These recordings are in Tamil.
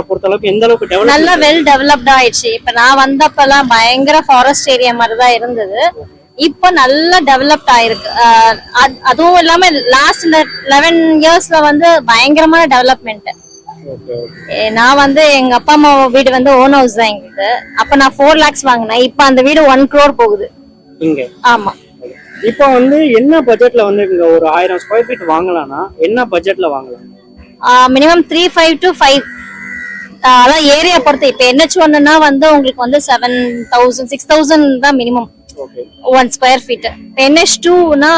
பொறுத்தளவுக்கு எந்த அளவுக்கு டெவலப் நல்லா வெல் டெவலப்ட் ஆயிடுச்சு. இப்ப நான் வந்தப்பெல்லாம் பயங்கர ஃபாரஸ்ட் ஏரியா மாதிரிதான் இருந்தது. இப்ப நல்லா டெவலப்ட் ஆயிருக்கு. அதுவும் இல்லாம லாஸ்ட் இந்த 11 இயர்ஸ்ல வந்து பயங்கரமான டெவலப்மெண்ட். நான் வந்து எங்க அப்பா அம்மா வீடு வந்து ஓன் ஹவுஸ் தான் எங்களுக்கு. அப்ப நான் 4 lakhs வாங்கினேன். இப்ப அந்த வீடு 1 crore போகுது இங்க. ஆமா. இப்ப வந்து என்ன பட்ஜெட்ல வந்து இங்க ஒரு 1000 ஸ்கொயர் ஃபீட் வாங்கலாம்னா என்ன பட்ஜெட்ல வாங்கலாம்? Minimum 3.5 to 5. அதான் ஏரியா பொறுத்து. இப்ப NH1னா வந்து உங்களுக்கு வந்து 7,000 6,000 தான் மினிமம் 1 ஸ்கொயர் ஃபீட். NH2னா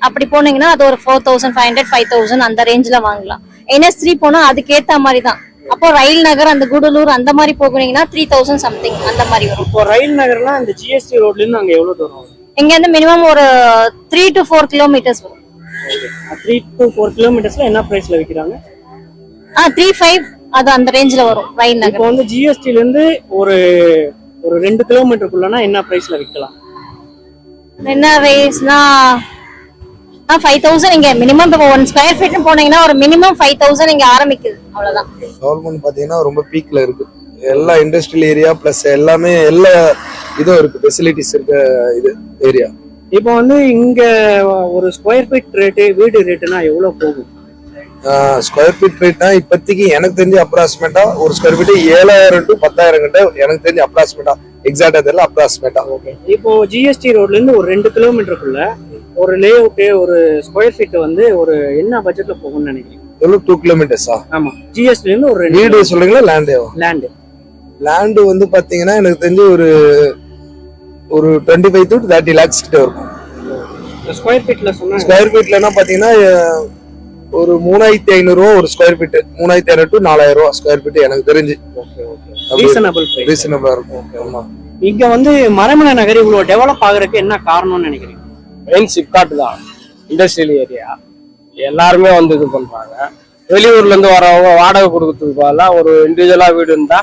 அப்படி போனீங்கன்னா அது ஒரு 4,500 5,000 அந்த ரேஞ்ச்ல வாங்கலாம். NH3 போனா அதுக்கேத்த மாதிரி தான். அப்போ ரயில் நகர் அந்த கூடலூர் அந்த மாதிரி போனீங்கன்னா 3,000 சம்திங் அந்த மாதிரி வரும். இப்போ ரயில் நகர்னா இந்த GST ரோட்ல இருந்து அங்க எவ்வளவு தூரம் வரும்? இங்க இருந்து மினிமம் ஒரு 3 to 4 kilometers வரும். 3 to 4 kilometersல என்ன பிரைஸ்ல விக்கிறாங்க? 3.5 அது அந்த ரேஞ்ச்ல வரும் ரயில் நகர். இப்போ வந்து GST ல இருந்து ஒரு 2 கிலோமீட்டருக்குள்ளனா என்ன பிரைஸ்ல விக்கலாம்? என்ன ரேஸ்னா 5,000 இங்க மினிமம். இப்போ 1 ஸ்கொயர் ஃபீட் போனீங்கன்னா ஒரு மினிமம் 5,000 இங்க ஆரம்பிக்குது. அவ்வளவுதான். கவர்மெண்ட் பாத்தீங்கன்னா ரொம்ப பீக்ல இருக்கு. எல்லா இண்டஸ்ட்ரியல் ஏரியா பிளஸ் எல்லாமே எல்லா இதுவும் இருக்கு, ஃபெசிலிட்டிஸ் இருக்க இது ஏரியா. இப்போ வந்து இங்க ஒரு ஸ்கொயர் ஃபீட் ரேட்டு வீடு ரேட்டுனா எவ்வளவு போகும்? ஸ்கொயர் ஃபீட் ரேட்னா இப்போதைக்கு எனக்கு தெரிஞ்சு அப்ராக்சிமேட்டா ஒரு ஸ்கொயர் ஃபீட் 7,000 to 10,000 கிட்ட எனக்கு தெரிஞ்சு அப்ராக்சிமேட்டா, எக்ஸாக்டா தெரியல, அப்ராக்சிமேட்டா. ஓகே. இப்போ GST ரோட்ல இருந்து ஒரு 2 கிலோமீட்டருக்குள்ள ஒரு லேஅவுட் ஒரு ஸ்கொயர் ஃபீட் வந்து ஒரு என்ன பட்ஜெட்ல போகும்னு நினைக்கிறீங்க? எவ்வளவு 2 கிலோமீட்டர்ஸா? ஆமா. GST ல இருந்து ஒரு வீடு சொல்றீங்களா லேண்ட் வந்து பாத்தீங்கன்னா எனக்கு தெரிஞ்சு ஒரு 25 to 30 lakhs கிட்ட இருக்கும். ஸ்கொயர் ஃபீட்ல சொன்னா ஸ்கொயர் ஃபீட்லனா பாத்தீங்கன்னா ஒரு 3,500 ரூபா ஒரு ஸ்கொயர் ஃபீட். 3,500 to 4,000 ரூபா ஸ்கொயர் ஃபீட் எனக்கு தெரிஞ்சு. ரீசனபிளா இருக்கும். ஆமா. இங்க வந்து மறைமலை நகர் இவ்வளவு டெவலப் ஆகுறதுக்கு என்ன காரணம்னு நினைக்கிறீங்க? மெயின் சிப்காட் தான், இண்டஸ்ட்ரியல் ஏரியா. எல்லாருமே வந்து இது பண்றாங்க. வெளியூர்ல இருந்து வரவங்க வாடகை கொடுக்கறதுக்கு பதிலாக ஒரு இண்டிவிஜுவலா வீடு இருந்தா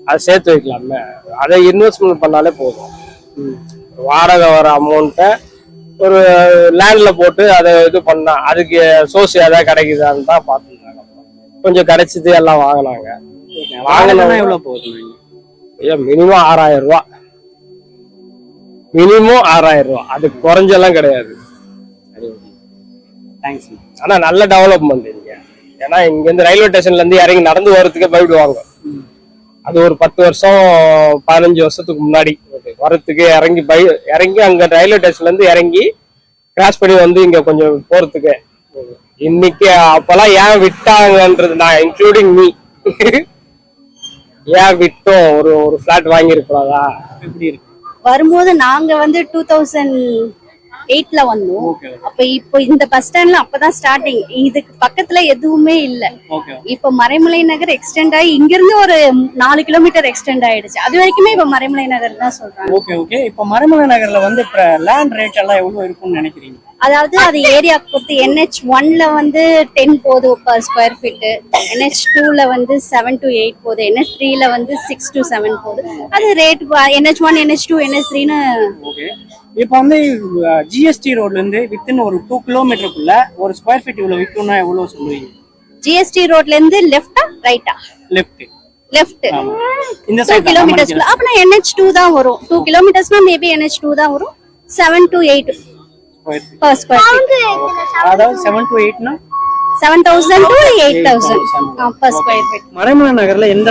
அதை சேர்த்து வைக்கலாமே. அதை இன்வெஸ்ட்மெண்ட் பண்ணாலே போதும். வாடகை வர அமௌண்ட்டை ஒரு லேண்ட்ல போட்டு அதை இது பண்ணா அதுக்கு சோர்ஸ் ஏதாவது கிடைக்குதான்னு தான் பார்த்துருந்தாங்க. கொஞ்சம் கிடைச்சிது எல்லாம் வாங்கினாங்க. வாங்கினா எவ்வளவு போகுது? மினிமம் 6,000 ரூபா. மினிமம் 6,000 ரூபா. அதுக்கு குறைஞ்செல்லாம் கிடையாது. ஆனா நல்ல டெவலப்மெண்ட் இங்க. ஏன்னா இங்க இருந்து ரயில்வே ஸ்டேஷன்ல இருந்து இறங்கி நடந்து வர்றதுக்கே பயப்படுவாங்க. அது ஒரு 10 வருஷம் 15 வருஷத்துக்கு முன்னாடி வரத்துக்கு இறங்கி அங்க ரயில்வே ஸ்டேஷன்ல இருந்து இறங்கி கிராஸ் பண்ணி வந்து இங்க கொஞ்சம் போறதுக்கு. இன்னைக்கு அப்பெல்லாம் ஏன் விட்டாங்கன்றது, நான் இன்க்ளூடிங் மீ, ஏன் விட்டோம், ஒரு பிளாட் வாங்கி இருக்கூடாதா? எப்படி இருக்கு? வரும்போது நாங்க வந்து 2008ல வந்தோம். அப்ப இப்போ இந்த பஸ் ஸ்டாண்ட்ல அப்பதான் ஸ்டார்டிங். இதுக்கு பக்கத்துல எதுவுமே இல்ல. இப்ப மறைமலை நகர் எக்ஸ்டெண்ட் ஆகி இங்க இருந்து ஒரு 4 கிலோமீட்டர் எக்ஸ்டெண்ட் ஆயிடுச்சு. அது வரைக்குமே இப்ப மறைமலை நகர் தான் சொல்றாங்க. ஓகே. இப்ப மறைமலை நகர்ல வந்து லேண்ட் ரேட் எல்லாம் எவ்வளவு இருக்கும்னு நினைக்கிறீங்க? அதாவது அது ஏரியா பொறுத்து. NH1ல வந்து 10 போகுது பர் ஸ்கொயர் ஃபீட். NH2ல வந்து 7 to 8 போகுது. NH3ல வந்து 6 to 7 போகுது. அது ரேட் NH1 NH2 NH3ன்னு. ஓகே. இப்போ வந்து GST ரோட்ல இருந்து வித்தின் ஒரு 2 கிலோமீட்டருக்குள்ள ஒரு ஸ்கொயர் ஃபீட் இவ்வளவு விற்கணும்னா எவ்வளவு சொல்லுவீங்க? GST ரோட்ல இருந்து லெஃப்டா ரைட்டா? லெஃப்ட். இந்த 2 கிலோமீட்டர்ஸ்ல அப்பனா NH2 தான் வரும். 2 கிலோமீட்டர்ஸ்னா மேபி NH2 தான் வரும். 7 to 8 per square feet. அதாவது 7 to 8 னா 7,000 to 8,000 per square feet. Maraimalai நகர்ல எந்த